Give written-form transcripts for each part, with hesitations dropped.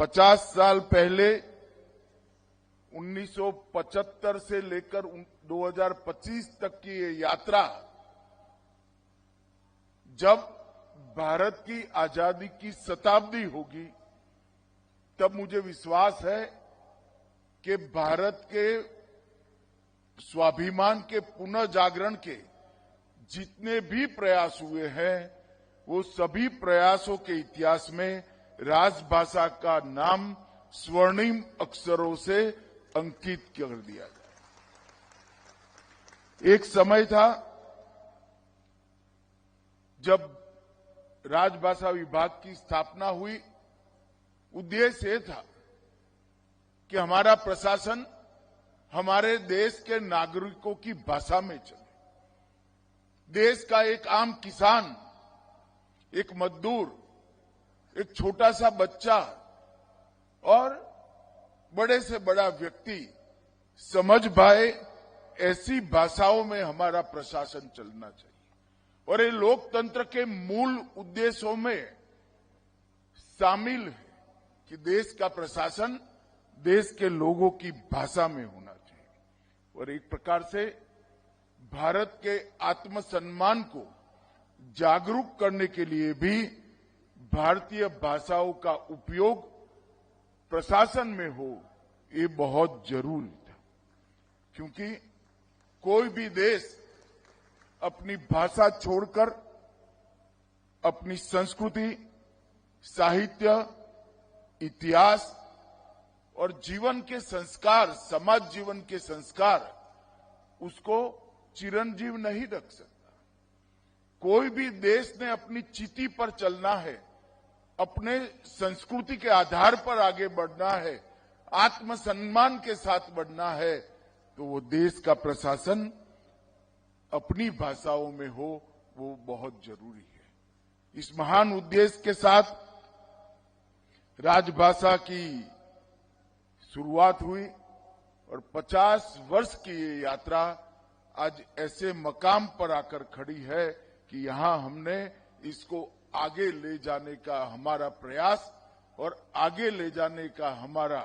50 साल पहले 1975 से लेकर 2025 तक की ये यात्रा जब भारत की आजादी की शताब्दी होगी तब मुझे विश्वास है कि भारत के स्वाभिमान के पुनर्जागरण के जितने भी प्रयास हुए हैं वो सभी प्रयासों के इतिहास में राजभाषा का नाम स्वर्णिम अक्षरों से अंकित कर दिया जाए। एक समय था जब राजभाषा विभाग की स्थापना हुई। उद्देश्य ये था कि हमारा प्रशासन हमारे देश के नागरिकों की भाषा में चले। देश का एक आम किसान, एक मजदूर, एक छोटा सा बच्चा और बड़े से बड़ा व्यक्ति समझ पाए ऐसी भाषाओं में हमारा प्रशासन चलना चाहिए। और ये लोकतंत्र के मूल उद्देश्यों में शामिल है कि देश का प्रशासन देश के लोगों की भाषा में होना चाहिए। और एक प्रकार से भारत के आत्मसम्मान को जागरूक करने के लिए भी भारतीय भाषाओं का उपयोग प्रशासन में हो, ये बहुत जरूरी था। क्योंकि कोई भी देश अपनी भाषा छोड़कर अपनी संस्कृति, साहित्य, इतिहास और जीवन के संस्कार, समाज जीवन के संस्कार उसको चिरंजीव नहीं रख सकता। कोई भी देश ने अपनी चिति पर चलना है, अपने संस्कृति के आधार पर आगे बढ़ना है, आत्मसम्मान के साथ बढ़ना है, तो वो देश का प्रशासन अपनी भाषाओं में हो, वो बहुत जरूरी है। इस महान उद्देश्य के साथ राजभाषा की शुरुआत हुई और 50 वर्ष की ये यात्रा आज ऐसे मकाम पर आकर खड़ी है कि यहां हमने इसको आगे ले जाने का हमारा प्रयास और आगे ले जाने का हमारा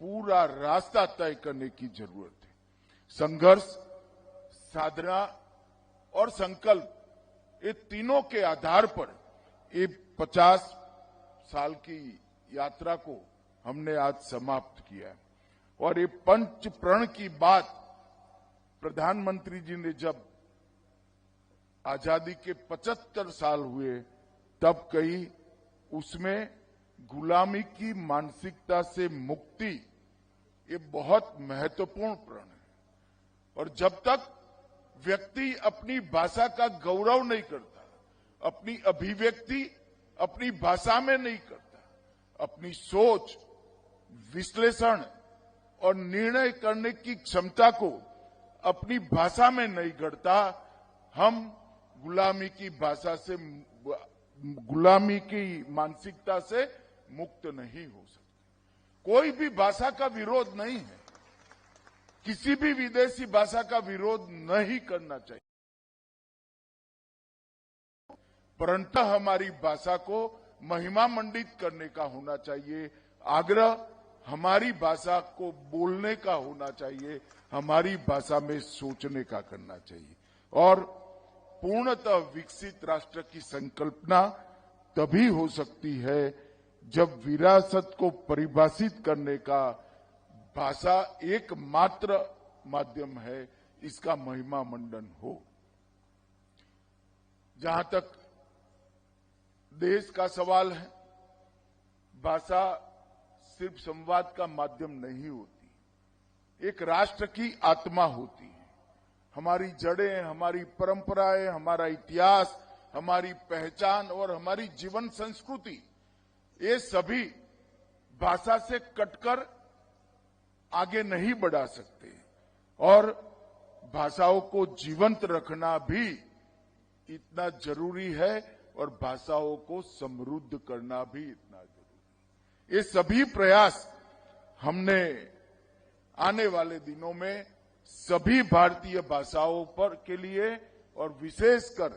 पूरा रास्ता तय करने की जरूरत है। संघर्ष, साधना और संकल्प, ये तीनों के आधार पर ये 50 साल की यात्रा को हमने आज समाप्त किया है। और ये पंच प्रण की बात प्रधानमंत्री जी ने जब आजादी के 75 साल हुए तब कही, उसमें गुलामी की मानसिकता से मुक्ति ये बहुत महत्वपूर्ण प्रण है। और जब तक व्यक्ति अपनी भाषा का गौरव नहीं करता, अपनी अभिव्यक्ति अपनी भाषा में नहीं करता, अपनी सोच, विश्लेषण और निर्णय करने की क्षमता को अपनी भाषा में नहीं गढ़ता, हम गुलामी की भाषा से, गुलामी की मानसिकता से मुक्त नहीं हो सकते। कोई भी भाषा का विरोध नहीं है, किसी भी विदेशी भाषा का विरोध नहीं करना चाहिए, परंतु हमारी भाषा को महिमा मंडित करने का होना चाहिए। आग्रह हमारी भाषा को बोलने का होना चाहिए, हमारी भाषा में सोचने का करना चाहिए। और पूर्णतः विकसित राष्ट्र की संकल्पना तभी हो सकती है जब विरासत को परिभाषित करने का भाषा एकमात्र माध्यम है, इसका महिमा मंडन हो। जहां तक देश का सवाल है, भाषा सिर्फ संवाद का माध्यम नहीं होती, एक राष्ट्र की आत्मा होती है। हमारी जड़ें, हमारी परंपराएं, हमारा इतिहास, हमारी पहचान और हमारी जीवन संस्कृति, ये सभी भाषा से कटकर आगे नहीं बढ़ा सकते। और भाषाओं को जीवंत रखना भी इतना जरूरी है और भाषाओं को समृद्ध करना भी इतना जरूरी है। ये सभी प्रयास हमने आने वाले दिनों में सभी भारतीय भाषाओं पर के लिए और विशेषकर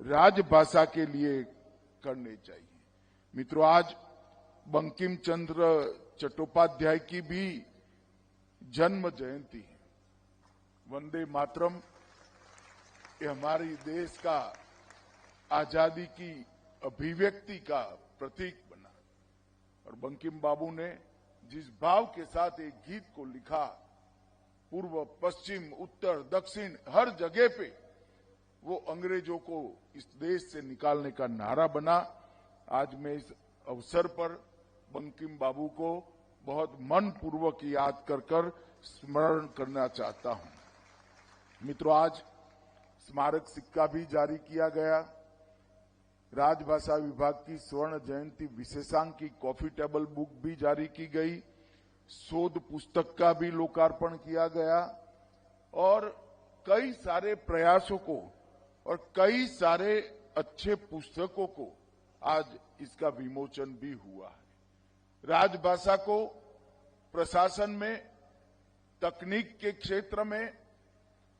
राजभाषा के लिए करने चाहिए। मित्रों, आज बंकिम चंद्र चट्टोपाध्याय की भी जन्म जयंती है। वंदे मातरम ये हमारी देश का आजादी की अभिव्यक्ति का प्रतीक बना और बंकिम बाबू ने जिस भाव के साथ एक गीत को लिखा, पूर्व पश्चिम उत्तर दक्षिण हर जगह पे वो अंग्रेजों को इस देश से निकालने का नारा बना। आज मैं इस अवसर पर बंकिम बाबू को बहुत मन पूर्वक याद कर स्मरण करना चाहता हूं। मित्रों, आज स्मारक सिक्का भी जारी किया गया। राजभाषा विभाग की स्वर्ण जयंती विशेषांक की कॉफी टेबल बुक भी जारी की गई। शोध पुस्तक का भी लोकार्पण किया गया और कई सारे प्रयासों को और कई सारे अच्छे पुस्तकों को आज इसका विमोचन भी हुआ है। राजभाषा को प्रशासन में, तकनीक के क्षेत्र में,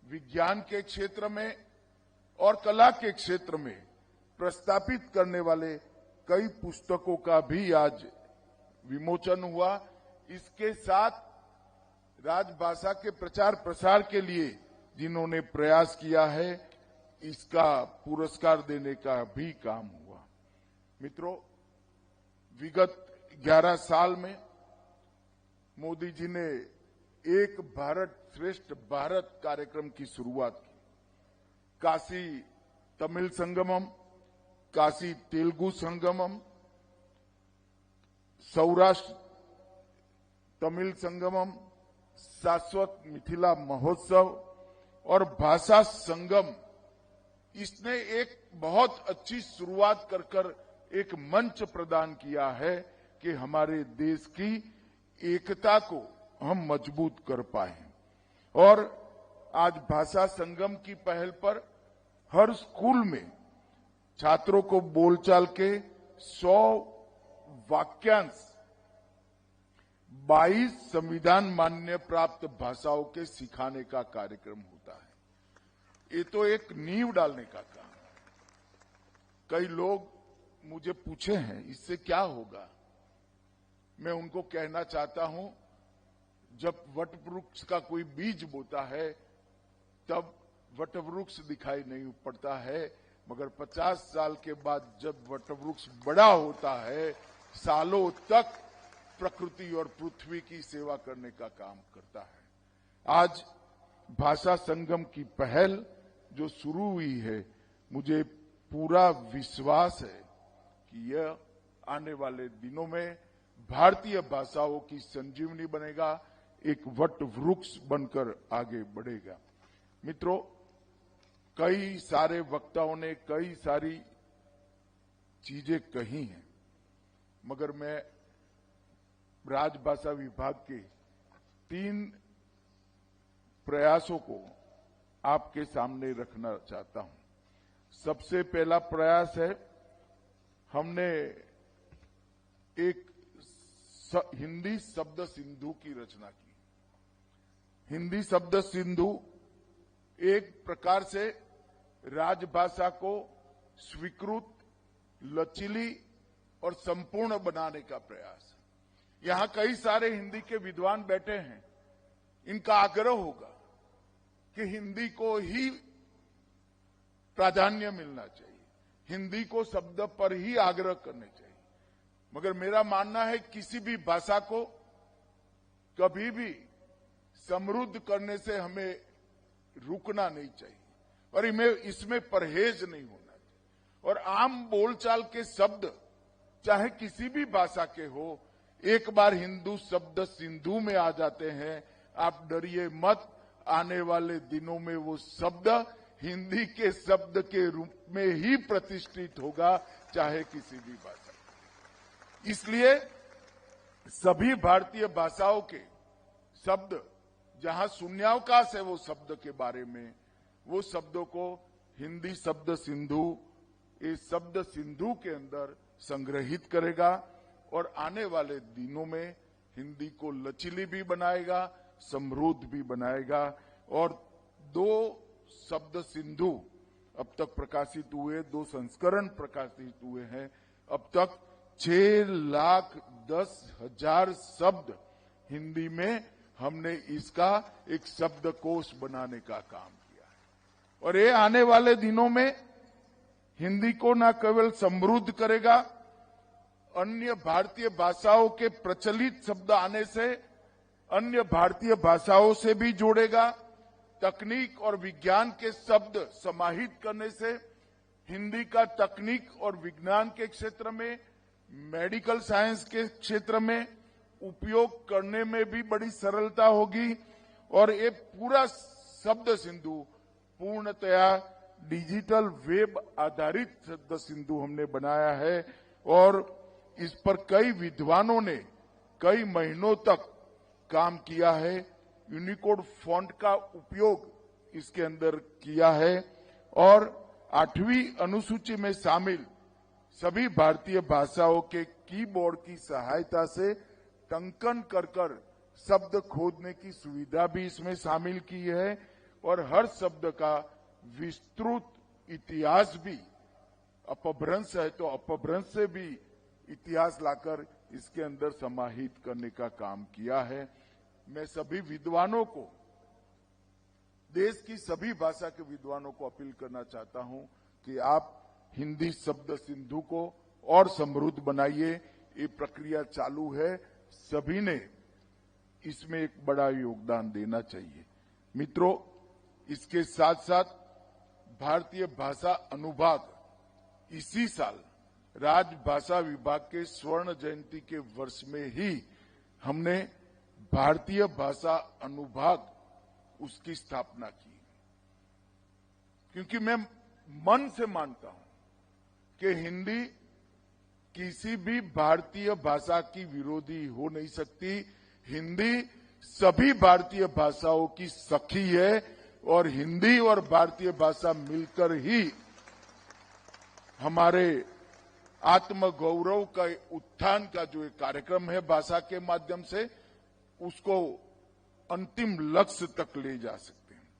विज्ञान के क्षेत्र में और कला के क्षेत्र में प्रस्तापित करने वाले कई पुस्तकों का भी आज विमोचन हुआ। इसके साथ राजभाषा के प्रचार प्रसार के लिए जिन्होंने प्रयास किया है, इसका पुरस्कार देने का भी काम हुआ। मित्रों, विगत 11 साल में मोदी जी ने एक भारत श्रेष्ठ भारत कार्यक्रम की शुरुआत की। काशी तमिल संगमम, काशी तेलुगु संगमम, सौराष्ट्र तमिल संगमम, शाश्वत मिथिला महोत्सव और भाषा संगम, इसने एक बहुत अच्छी शुरुआत कर एक मंच प्रदान किया है कि हमारे देश की एकता को हम मजबूत कर पाए। और आज भाषा संगम की पहल पर हर स्कूल में छात्रों को बोलचाल के 100 वाक्यांश 22 संविधान मान्य प्राप्त भाषाओं के सिखाने का कार्यक्रम होता है। ये तो एक नींव डालने का काम है। कई लोग मुझे पूछे हैं इससे क्या होगा। मैं उनको कहना चाहता हूं, जब वटवृक्ष का कोई बीज बोता है तब वटवृक्ष दिखाई नहीं पड़ता है, मगर 50 साल के बाद जब वटवृक्ष बड़ा होता है, सालों तक प्रकृति और पृथ्वी की सेवा करने का काम करता है। आज भाषा संगम की पहल जो शुरू हुई है, मुझे पूरा विश्वास है कि यह आने वाले दिनों में भारतीय भाषाओं की संजीवनी बनेगा, एक वट वृक्ष बनकर आगे बढ़ेगा। मित्रों, कई सारे वक्ताओं ने कई सारी चीजें कही हैं, मगर मैं राजभाषा विभाग के 3 प्रयासों को आपके सामने रखना चाहता हूं। सबसे पहला प्रयास है, हमने एक हिंदी शब्द सिंधु की रचना की। हिंदी शब्द सिंधु एक प्रकार से राजभाषा को स्वीकृत, लचीली और संपूर्ण बनाने का प्रयास है। यहां कई सारे हिंदी के विद्वान बैठे हैं। इनका आग्रह होगा कि हिंदी को ही प्राधान्य मिलना चाहिए, हिंदी को शब्द पर ही आग्रह करने चाहिए। मगर मेरा मानना है किसी भी भाषा को कभी भी समृद्ध करने से हमें रुकना नहीं चाहिए और इसमें परहेज नहीं होना चाहिए। और आम बोलचाल के शब्द चाहे किसी भी भाषा के हो, एक बार हिंदू शब्द सिंधु में आ जाते हैं, आप डरिए मत, आने वाले दिनों में वो शब्द हिंदी के शब्द के रूप में ही प्रतिष्ठित होगा, चाहे किसी भी भाषा। इसलिए सभी भारतीय भाषाओं के शब्द जहां शून्यावकाश है वो शब्द के बारे में, वो शब्दों को हिंदी शब्द सिंधु इस शब्द सिंधु के अंदर संग्रहित करेगा और आने वाले दिनों में हिंदी को लचीली भी बनाएगा, समृद्ध भी बनाएगा। और 2 शब्द सिंधु अब तक प्रकाशित हुए, 2 संस्करण प्रकाशित हुए हैं। अब तक 6 लाख 10,000 शब्द हिंदी में हमने इसका एक शब्दकोश बनाने का काम किया है। और ये आने वाले दिनों में हिंदी को न केवल समृद्ध करेगा, अन्य भारतीय भाषाओं के प्रचलित शब्द आने से अन्य भारतीय भाषाओं से भी जोड़ेगा। तकनीक और विज्ञान के शब्द समाहित करने से हिंदी का तकनीक और विज्ञान के क्षेत्र में, मेडिकल साइंस के क्षेत्र में उपयोग करने में भी बड़ी सरलता होगी। और ये पूरा शब्द सिंधु पूर्णतया डिजिटल वेब आधारित शब्द सिंधु हमने बनाया है और इस पर कई विद्वानों ने कई महीनों तक काम किया है। यूनिकोड फॉन्ट का उपयोग इसके अंदर किया है और 8वीं अनुसूची में शामिल सभी भारतीय भाषाओं के कीबोर्ड की सहायता से टंकन कर शब्द खोजने की सुविधा भी इसमें शामिल की है और हर शब्द का विस्तृत इतिहास भी, अपभ्रंश है तो अपभ्रंश से भी इतिहास लाकर इसके अंदर समाहित करने का काम किया है। मैं सभी विद्वानों को, देश की सभी भाषा के विद्वानों को अपील करना चाहता हूं कि आप हिंदी शब्द सिंधु को और समृद्ध बनाइए। ये प्रक्रिया चालू है, सभी ने इसमें एक बड़ा योगदान देना चाहिए। मित्रों, इसके साथ साथ भारतीय भाषा अनुभाग इसी साल राजभाषा विभाग के स्वर्ण जयंती के वर्ष में ही हमने भारतीय भाषा अनुभाग उसकी स्थापना की, क्योंकि मैं मन से मानता हूं कि हिंदी किसी भी भारतीय भाषा की विरोधी हो नहीं सकती। हिंदी सभी भारतीय भाषाओं की सखी है और हिंदी और भारतीय भाषा मिलकर ही हमारे आत्मगौरव का उत्थान का जो एक कार्यक्रम है भाषा के माध्यम से, उसको अंतिम लक्ष्य तक ले जा सकते।